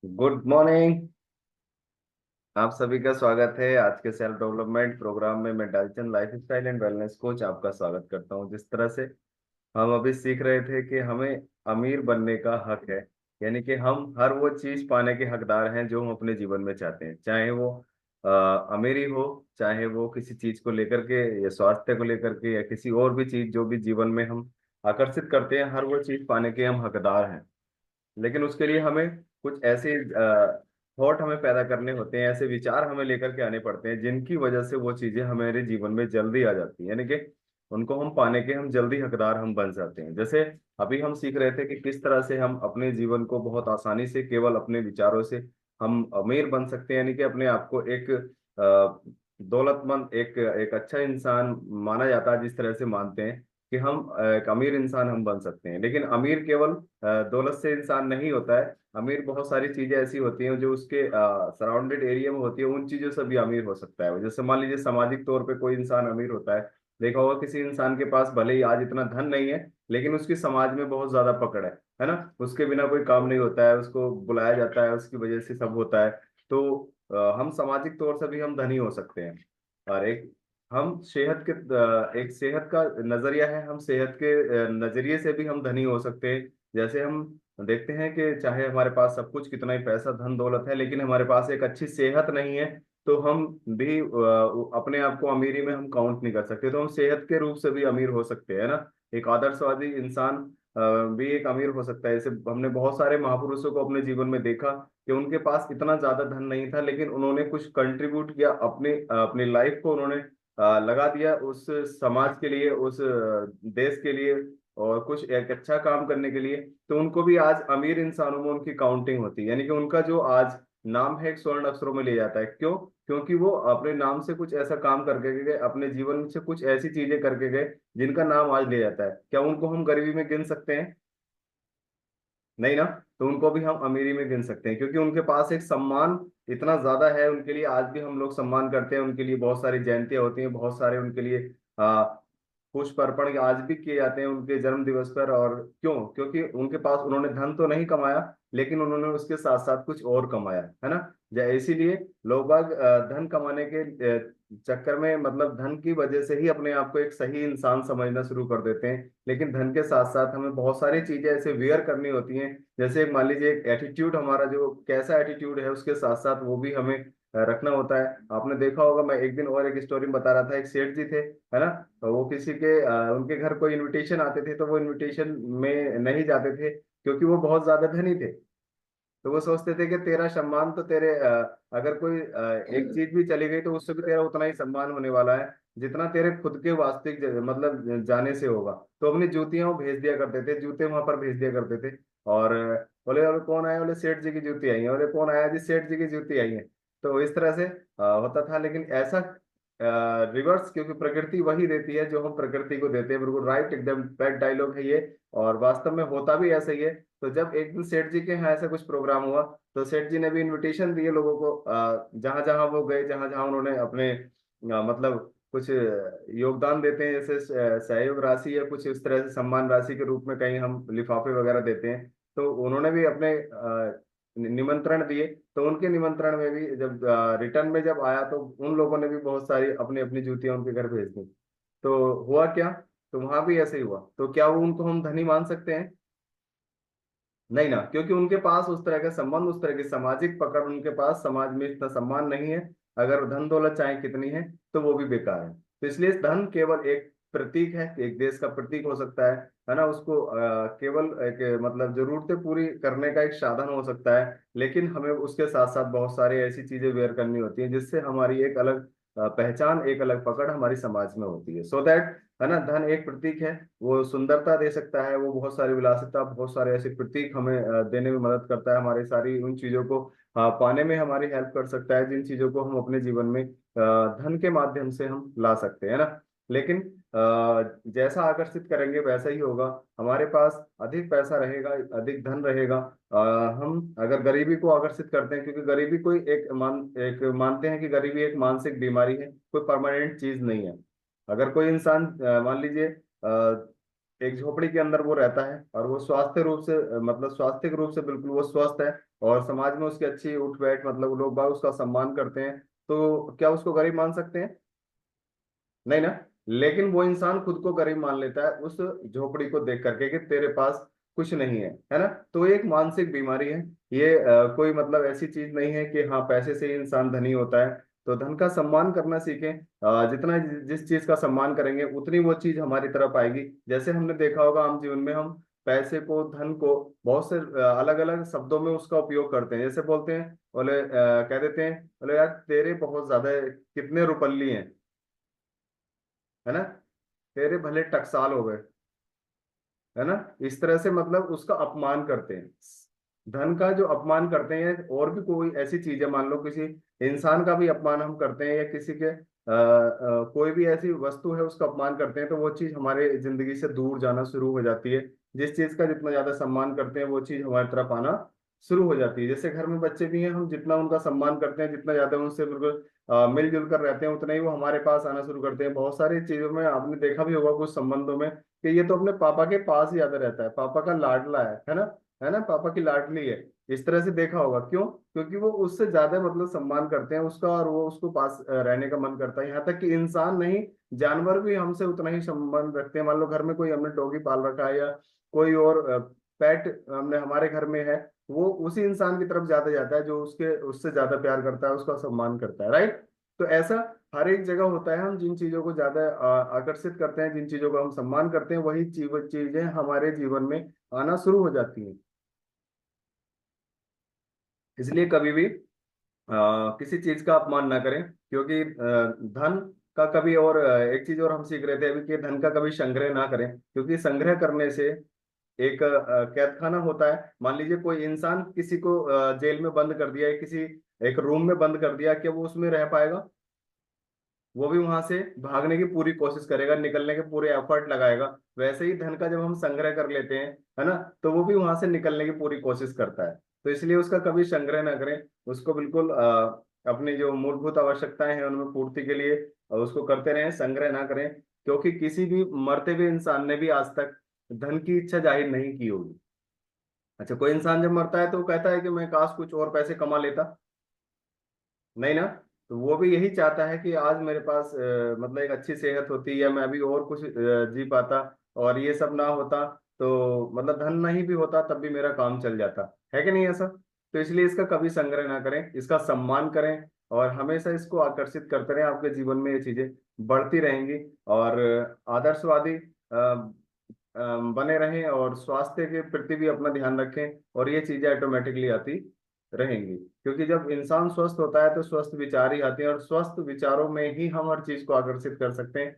Good morning. आप सभी का स्वागत है आज के सेल्फ डेवलपमेंट प्रोग्राम में। मैं Dalton life style and wellness coach आपका स्वागत करता हूं। जिस तरह से हम अभी सीख रहे थे कि हमें अमीर बनने का हक है, यानी कि हम हर वो चीज पाने के हकदार हैं जो हम अपने जीवन में चाहते हैं, चाहे वो अमीरी हो, चाहे वो किसी चीज को लेकर के या स्वास्थ्य को लेकर के या किसी और भी चीज जो भी जीवन में हम आकर्षित करते हैं, हर वो चीज पाने के हम हकदार हैं। लेकिन उसके लिए हमें कुछ ऐसे थॉट हमें पैदा करने होते हैं, ऐसे विचार हमें लेकर के आने पड़ते हैं जिनकी वजह से वो चीजें हमारे जीवन में जल्दी आ जाती हैं, यानी कि उनको हम पाने के हम जल्दी हकदार हम बन जाते हैं। जैसे अभी हम सीख रहे थे कि किस तरह से हम अपने जीवन को बहुत आसानी से केवल अपने विचारों से हम अमीर बन सकते हैं, यानी कि अपने आप को एक दौलतमंद, एक एक अच्छा इंसान माना जाता है। जिस तरह से मानते हैं कि हम एक अमीर इंसान हम बन सकते हैं, लेकिन अमीर केवल दौलत से इंसान नहीं होता है। अमीर बहुत सारी चीजें ऐसी होती हैं जो उसके सराउंडेड एरिया में होती है, उन चीजों से भी अमीर हो सकता है। जैसे मान लीजिए सामाजिक तौर पे कोई इंसान अमीर होता है। देखा होगा किसी इंसान के पास भले ही आज इतना धन नहीं है, लेकिन उसकी समाज में बहुत ज्यादा पकड़ है ना। उसके बिना कोई काम नहीं होता है, उसको बुलाया जाता है, उसकी वजह से सब होता है। तो हम सामाजिक तौर से भी हम धनी हो सकते हैं। और एक हम सेहत के एक सेहत का नजरिया है, हम सेहत के नजरिए से भी हम धनी हो सकते हैं। जैसे हम देखते हैं कि चाहे हमारे पास सब कुछ कितना ही पैसा धन दौलत है, लेकिन हमारे पास एक अच्छी सेहत नहीं है, तो हम भी अपने आप को अमीरी में हम काउंट नहीं कर सकते। तो हम सेहत के रूप से भी अमीर हो सकते हैं ना। एक आदर्शवादी इंसान भी एक अमीर हो सकता है। जैसे हमने बहुत सारे महापुरुषों को अपने जीवन में देखा कि उनके पास इतना ज्यादा धन नहीं था, लेकिन उन्होंने कुछ कंट्रीब्यूट किया, अपनी अपनी लाइफ को उन्होंने लगा दिया उस समाज के लिए, उस देश के लिए, और कुछ एक अच्छा काम करने के लिए। तो उनको भी आज अमीर इंसानों में उनकी काउंटिंग होती है, यानी कि उनका जो आज नाम है एक स्वर्ण अक्षरों में ले जाता है। क्यों? क्योंकि वो अपने नाम से कुछ ऐसा काम करके गए, अपने जीवन से कुछ ऐसी चीजें करके गए जिनका नाम आज ले जाता है। क्या उनको हम गरीबी में गिन सकते हैं? नहीं ना। तो उनको भी हम अमीरी में गिन सकते हैं, क्योंकि उनके पास एक सम्मान इतना ज्यादा है उनके लिए। आज भी हम लोग सम्मान करते हैं, उनके लिए बहुत सारी जयंतियां होती हैं, बहुत सारे उनके लिए आ, पुष्प अर्पण आज भी किए जाते हैं उनके जन्म दिवस पर। और क्यों? क्योंकि उनके पास उन्होंने धन तो नहीं कमाया, लेकिन उन्होंने उसके साथ साथ कुछ और कमाया है ना। इसीलिए लोग बाग धन कमाने के चक्कर में, मतलब धन की वजह से ही अपने आप को एक सही इंसान समझना शुरू कर देते हैं। लेकिन धन के साथ साथ हमें बहुत सारी चीजें ऐसे वेयर करनी होती हैं। जैसे मान लीजिए एक एटीट्यूड, हमारा जो कैसा एटीट्यूड है उसके साथ साथ वो भी हमें रखना होता है। आपने देखा होगा, मैं एक दिन और एक स्टोरी में बता रहा था। एक सेठ जी थे, है ना। तो वो किसी के उनके घर कोई इनविटेशन आते थे, तो वो इनविटेशन में नहीं जाते थे, क्योंकि वो बहुत ज्यादा धनी थे। तो वो सोचते थे कि तेरा सम्मान तो तेरे अगर कोई एक चीज भी चली गई तो उससे भी तेरा उतना ही सम्मान होने वाला है जितना तेरे खुद के वास्तविक मतलब जाने से होगा। तो अपनी जूतियां वो भेज दिया करते थे, जूते वहां पर भेज दिया करते थे। और बोले बोले कौन आया? बोले सेठ जी की जूती आई है। बोले कौन आया जी? सेठ जी की जूती आई है। तो इस तरह से होता था। लेकिन ऐसा रिवर्स, क्योंकि प्रकृति वही देती है जो हम प्रकृति को देते हैं। बिल्कुल राइट, एकदम पेट डायलॉग है ये। और वास्तव में होता भी ऐसा ही है। तो जब एक दिन सेठ जी के यहाँ ऐसा कुछ प्रोग्राम हुआ, तो सेठ जी ने भी इनविटेशन दिए लोगों को। जहां जहां वो गए, जहां जहां उन्होंने अपने मतलब कुछ योगदान देते हैं, जैसे सहयोग राशि या कुछ इस तरह से सम्मान राशि के रूप में कहीं हम लिफाफे वगैरह देते हैं। तो उन्होंने भी अपने निमंत्रण दिए। तो उनके निमंत्रण में भी जब रिटर्न में जब आया, तो उन लोगों ने भी बहुत सारी अपनी अपनी जूतियां उनके घर भेज दी। तो हुआ क्या? तो वहां भी ऐसे ही हुआ। तो क्या वो उनको हम धनी मान सकते हैं? नहीं ना, क्योंकि उनके पास उस तरह का संबंध, उस तरह की सामाजिक पकड़, उनके पास समाज में इतना सम्मान नहीं है। अगर धन दौलत चाहे कितनी है, तो वो भी बेकार है। तो इसलिए धन केवल एक प्रतीक है, एक देश का प्रतीक हो सकता है ना। उसको केवल एक मतलब जरूरतें पूरी करने का एक साधन हो सकता है। लेकिन हमें उसके साथ साथ बहुत सारी ऐसी चीजें वेयर करनी होती हैं जिससे हमारी एक अलग पहचान, एक अलग पकड़ हमारी समाज में होती है। सो दैट, है ना, धन एक प्रतीक है। वो सुंदरता दे सकता है, वो बहुत सारी विलासिता, बहुत सारे ऐसे प्रतीक हमें देने में मदद करता है। हमारे सारी उन चीजों को पाने में हमारी हेल्प कर सकता है, जिन चीजों को हम अपने जीवन में धन के माध्यम से हम ला सकते हैं ना। लेकिन जैसा आकर्षित करेंगे वैसा ही होगा। हमारे पास अधिक पैसा रहेगा, अधिक धन रहेगा। अ, हम अगर गरीबी को आकर्षित करते हैं, क्योंकि गरीबी कोई एक मानते हैं कि गरीबी एक मानसिक बीमारी है, कोई परमानेंट चीज नहीं है। अगर कोई इंसान मान लीजिए एक झोपड़ी के अंदर वो रहता है और वो स्वास्थ्य रूप से मतलब स्वास्थ्य रूप से बिल्कुल वो स्वस्थ है, और समाज में उसकी अच्छी उठ बैठ, मतलब लोग बाग उसका सम्मान करते हैं, तो क्या उसको गरीब मान सकते हैं? नहीं ना। लेकिन वो इंसान खुद को गरीब मान लेता है उस झोपड़ी को देख करके कि तेरे पास कुछ नहीं है ना। तो ये एक मानसिक बीमारी है। ये कोई मतलब ऐसी चीज नहीं है कि हाँ पैसे से ही इंसान धनी होता है। तो धन का सम्मान करना सीखें। जितना जिस चीज का सम्मान करेंगे उतनी वो चीज हमारी तरफ आएगी। जैसे हमने देखा होगा आम जीवन में हम पैसे को, धन को बहुत से अलग अलग शब्दों में उसका उपयोग करते हैं। जैसे बोलते हैं, बोले कह देते हैं, बोले यार तेरे बहुत ज्यादा कितने रुपल्ली हैं, है ना, तेरे भले टकसाल हो गए, है ना। इस तरह से मतलब उसका अपमान करते हैं। धन का जो अपमान करते हैं, और भी कोई ऐसी चीज है, मान लो किसी इंसान का भी अपमान हम करते हैं, या किसी के कोई भी ऐसी वस्तु है उसका अपमान करते हैं, तो वो चीज हमारे जिंदगी से दूर जाना शुरू हो जाती है। जिस चीज का जितना ज्यादा सम्मान करते हैं वो चीज हमारी तरफ आना शुरू हो जाती है। जैसे घर में बच्चे भी हैं, हम जितना उनका सम्मान करते हैं, जितना ज्यादा उनसे बिल्कुल मिलजुल कर रहते हैं, उतना ही वो हमारे पास आना शुरू करते हैं। बहुत सारी चीजों में आपने देखा भी होगा कुछ संबंधों में कि ये तो अपने पापा के पास ही ज्यादा रहता है, पापा का लाडला है ना, है ना, पापा की लाडली है। इस तरह से देखा होगा, क्यों? क्योंकि वो उससे ज्यादा मतलब सम्मान करते हैं उसका, और वो उसको पास रहने का मन करता है। यहाँ तक कि इंसान नहीं, जानवर भी हमसे उतना ही संबंध रखते हैं। मान लो घर में कोई हमने डॉगी पाल रखा है, या कोई और पेट हमने हमारे घर में है, वो उसी इंसान की तरफ ज्यादा जाता है जो उसके उससे ज्यादा प्यार करता है, उसका सम्मान करता है, राइट। तो ऐसा हर एक जगह होता है। हम जिन चीजों को ज्यादा आकर्षित करते हैं, जिन चीजों का हम सम्मान करते हैं, वही चीजें हमारे जीवन में आना शुरू हो जाती हैं। इसलिए कभी भी किसी चीज का अपमान ना करें, क्योंकि धन का कभी, और एक चीज और हम सीख रहे थे अभी कि धन का कभी संग्रह ना करें, क्योंकि संग्रह करने से एक कैद खाना होता है। मान लीजिए कोई इंसान किसी को जेल में बंद कर दिया है, किसी एक रूम में बंद कर दिया, क्या वो उसमें रह पाएगा? वो भी वहां से भागने की पूरी कोशिश करेगा, निकलने के पूरे एफर्ट लगाएगा। वैसे ही धन का जब हम संग्रह कर लेते हैं, है ना, तो वो भी वहां से निकलने की पूरी कोशिश करता है। तो इसलिए उसका कभी संग्रह ना करें। उसको बिल्कुल अपनी जो मूलभूत आवश्यकताएं हैं उनमें पूर्ति के लिए उसको करते रहें, संग्रह ना करें। क्योंकि किसी भी मरते हुए इंसान ने भी आज तक धन की इच्छा जाहिर नहीं की होगी। अच्छा, कोई इंसान जब मरता है तो वो कहता है कि मैं काश कुछ और पैसे कमा लेता, नहीं ना। तो वो भी यही चाहता है कि आज मेरे पास मतलब एक अच्छी सेहत होती, या मैं अभी और कुछ जी पाता, और ये सब ना होता, तो मतलब धन नहीं भी होता तब भी मेरा काम चल जाता, है कि नहीं ऐसा? तो इसलिए इसका कभी संग्रह ना करें, इसका सम्मान करें, और हमेशा इसको आकर्षित करते रहें। आपके जीवन में ये चीजें बढ़ती रहेंगी। और आदर्शवादी बने रहें, और स्वास्थ्य के प्रति भी अपना ध्यान रखें, और ये चीजें ऑटोमेटिकली आती रहेंगी। क्योंकि जब इंसान स्वस्थ होता है तो स्वस्थ विचार ही आते हैं, और स्वस्थ विचारों में ही हम हर चीज को आकर्षित कर सकते हैं।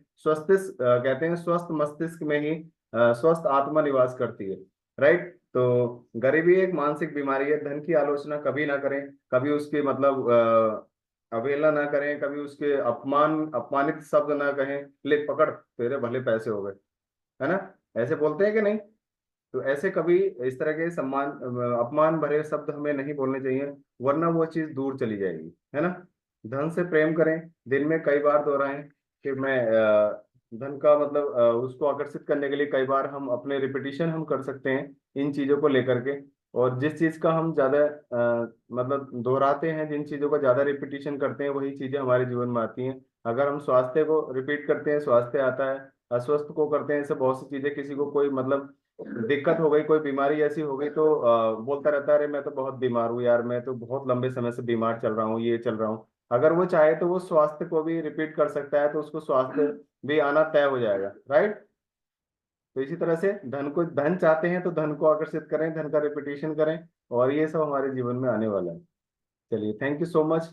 कहते हैं स्वस्थ मस्तिष्क में ही स्वस्थ आत्मा निवास करती है, राइट। तो गरीबी एक मानसिक बीमारी है। धन की आलोचना कभी ना करें, कभी उसके मतलब अवहेलना ना करें, कभी उसके अपमानित शब्द ना कहें, ले पकड़ तेरे भले पैसे हो गए, है ना, ऐसे बोलते हैं कि नहीं? तो ऐसे कभी इस तरह के अपमान भरे शब्द हमें नहीं बोलने चाहिए, वरना वो चीज दूर चली जाएगी, है ना। धन से प्रेम करें, दिन में कई बार दोहराएं कि मैं धन का मतलब उसको आकर्षित करने के लिए कई बार हम अपने रिपीटिशन हम कर सकते हैं इन चीजों को लेकर के। और जिस चीज का हम ज्यादा मतलब दोहराते हैं, जिन चीजों का ज्यादा रिपीटिशन करते हैं, वही चीजें हमारे जीवन में आती हैं। अगर हम स्वास्थ्य को रिपीट करते हैं, स्वास्थ्य आता है। अस्वस्थ को करते हैं, ऐसे बहुत सी चीजें, किसी को कोई मतलब दिक्कत हो गई, कोई बीमारी ऐसी हो गई, तो बोलता रहता है अरे मैं तो बहुत बीमार हूँ यार, मैं तो बहुत लंबे समय से बीमार चल रहा हूँ, ये चल रहा हूँ। अगर वो चाहे तो वो स्वास्थ्य को भी रिपीट कर सकता है, तो उसको स्वास्थ्य भी आना तय हो जाएगा, राइट। तो इसी तरह से धन चाहते हैं तो धन को आकर्षित करें, धन का रिपीटेशन करें, और ये सब हमारे जीवन में आने वाला है। चलिए, थैंक यू सो मच।